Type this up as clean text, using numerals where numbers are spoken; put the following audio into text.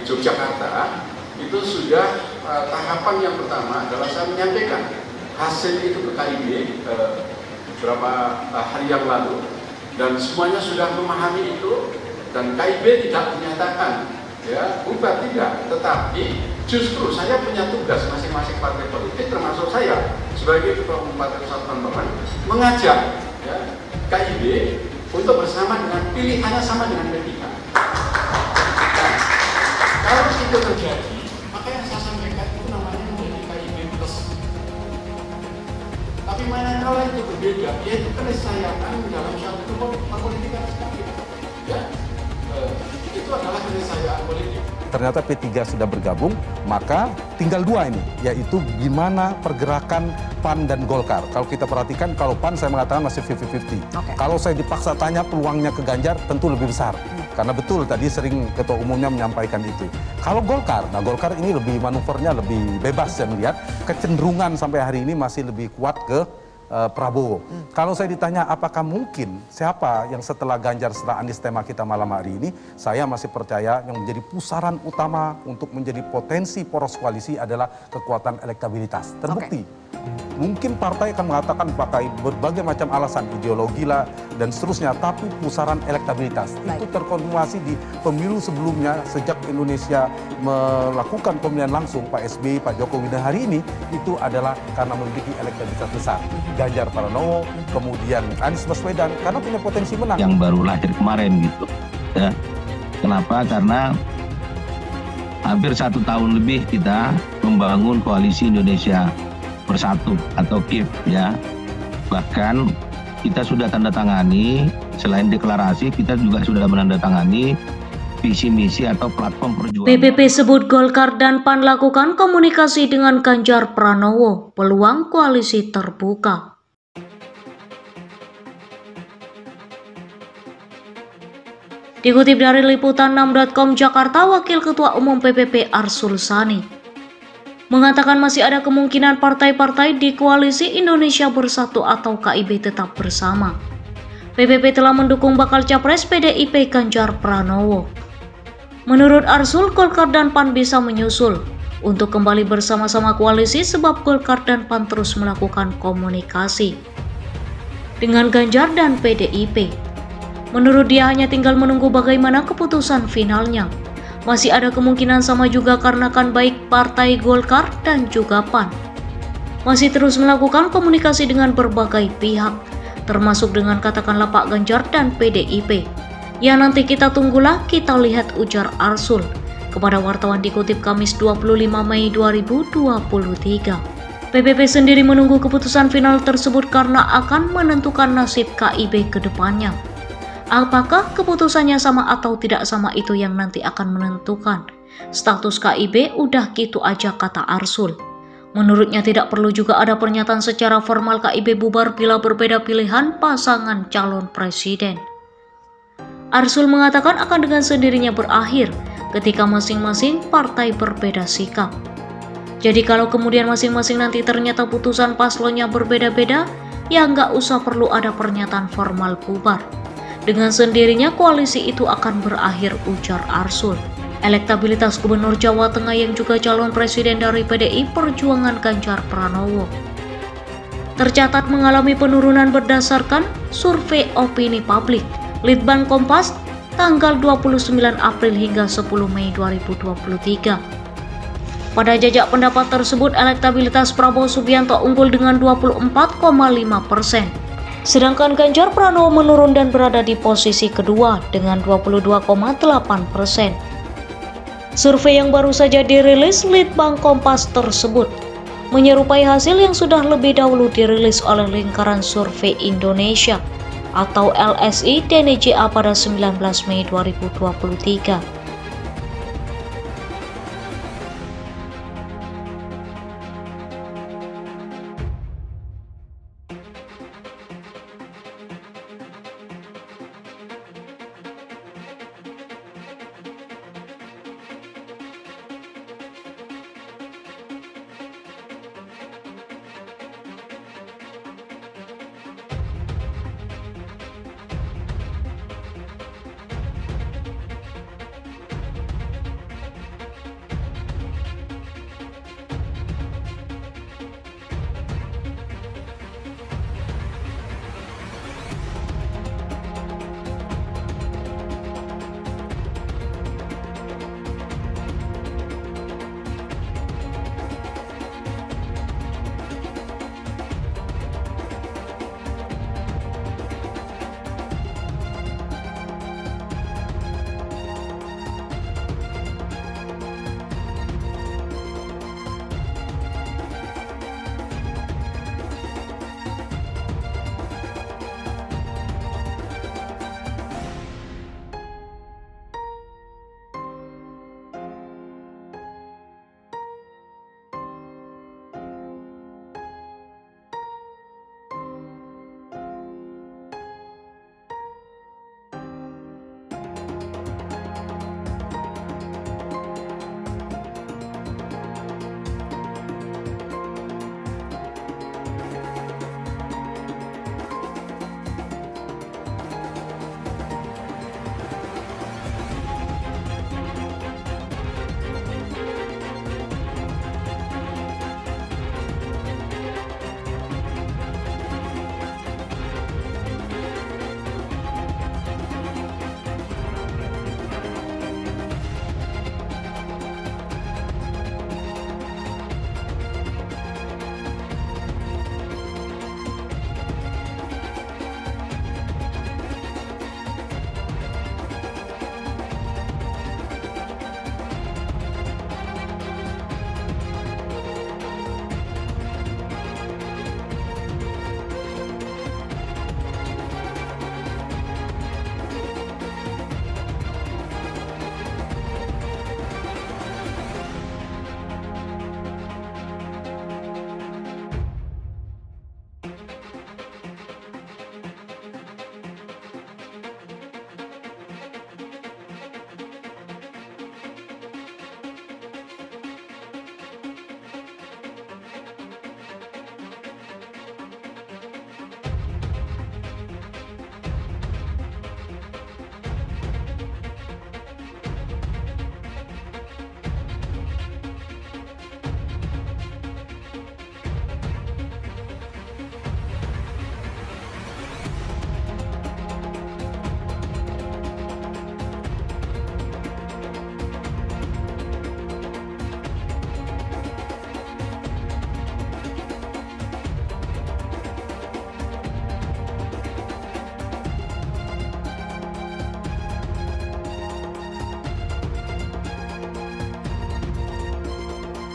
Yogyakarta itu sudah tahapan yang pertama adalah saya menyampaikan hasil itu ke KIB beberapa hari yang lalu, dan semuanya sudah memahami itu, dan KIB tidak menyatakan ya bubar, tidak, tetapi justru saya punya tugas masing-masing partai politik termasuk saya sebagai Ketua Umum Partai Persatuan Pembangunan mengajak ya, KIB untuk bersama dengan pilihannya sama dengan P3. Kalau itu terjadi, maka yang saya sampaikan itu namanya menjadi KIB plus. Tapi manakala itu berbeda, yaitu keniscayaan dalam suatu perpolitikan sekali. Ya, itu adalah keniscayaan politik. Ternyata P3 sudah bergabung, maka tinggal dua ini, yaitu gimana pergerakan PAN dan Golkar. Kalau kita perhatikan, kalau PAN saya mengatakan masih 50-50. Kalau saya dipaksa tanya peluangnya ke Ganjar, tentu lebih besar. Karena betul tadi sering Ketua Umumnya menyampaikan itu. Kalau Golkar, nah Golkar ini lebih manuvernya lebih bebas, saya melihat. Kecenderungan sampai hari ini masih lebih kuat ke Prabowo. Kalau saya ditanya apakah mungkin siapa yang setelah Ganjar, setelah Anies, tema kita malam hari ini, saya masih percaya yang menjadi pusaran utama untuk menjadi potensi poros koalisi adalah kekuatan elektabilitas. Terbukti. Mungkin partai akan mengatakan pakai berbagai macam alasan, ideologi lah dan seterusnya, tapi pusaran elektabilitas itu terkonfirmasi di pemilu sebelumnya sejak Indonesia melakukan pemilihan langsung Pak SBY, Pak Jokowi, dan hari ini itu adalah karena memiliki elektabilitas besar. Ganjar Pranowo, kemudian Anies Baswedan karena punya potensi menang. Yang baru lahir kemarin gitu. Ya. Kenapa? Karena hampir 1 tahun lebih kita membangun koalisi Indonesia Bersatu atau KIP ya. Bahkan kita sudah tanda tangani, selain deklarasi kita juga sudah menandatangani visi misi atau platform perjuangan. PPP sebut Golkar dan PAN lakukan komunikasi dengan Ganjar Pranowo, peluang koalisi terbuka. Dikutip dari liputan6.com Jakarta, Wakil Ketua Umum PPP Arsul Sani mengatakan masih ada kemungkinan partai-partai di Koalisi Indonesia Bersatu atau KIB tetap bersama. PPP telah mendukung bakal capres PDIP Ganjar Pranowo. Menurut Arsul, Golkar dan PAN bisa menyusul untuk kembali bersama-sama koalisi sebab Golkar dan PAN terus melakukan komunikasi dengan Ganjar dan PDIP. Menurut dia hanya tinggal menunggu bagaimana keputusan finalnya. Masih ada kemungkinan sama juga karena kan baik Partai Golkar dan juga PAN masih terus melakukan komunikasi dengan berbagai pihak, termasuk dengan katakanlah Pak Ganjar dan PDIP. Ya nanti kita tunggulah, kita lihat, ujar Arsul kepada wartawan dikutip Kamis 25 Mei 2023. PPP sendiri menunggu keputusan final tersebut karena akan menentukan nasib KIB ke depannya. Apakah keputusannya sama atau tidak sama itu yang nanti akan menentukan. Status KIB udah gitu aja, kata Arsul. Menurutnya tidak perlu juga ada pernyataan secara formal KIB bubar bila berbeda pilihan pasangan calon presiden. Arsul mengatakan akan dengan sendirinya berakhir ketika masing-masing partai berbeda sikap. Jadi kalau kemudian masing-masing nanti ternyata putusan paslonnya berbeda-beda, ya nggak usah perlu ada pernyataan formal bubar. Dengan sendirinya koalisi itu akan berakhir, ujar Arsul. Elektabilitas Gubernur Jawa Tengah yang juga calon presiden dari PDI Perjuangan Ganjar Pranowo tercatat mengalami penurunan berdasarkan survei opini publik Litbang Kompas tanggal 29 April hingga 10 Mei 2023. Pada jajak pendapat tersebut, elektabilitas Prabowo Subianto unggul dengan 24,5%. Sedangkan Ganjar Pranowo menurun dan berada di posisi kedua dengan 22,8%. Survei yang baru saja dirilis Litbang Kompas tersebut menyerupai hasil yang sudah lebih dahulu dirilis oleh Lingkaran Survei Indonesia atau LSI DNJA pada 19 Mei 2023.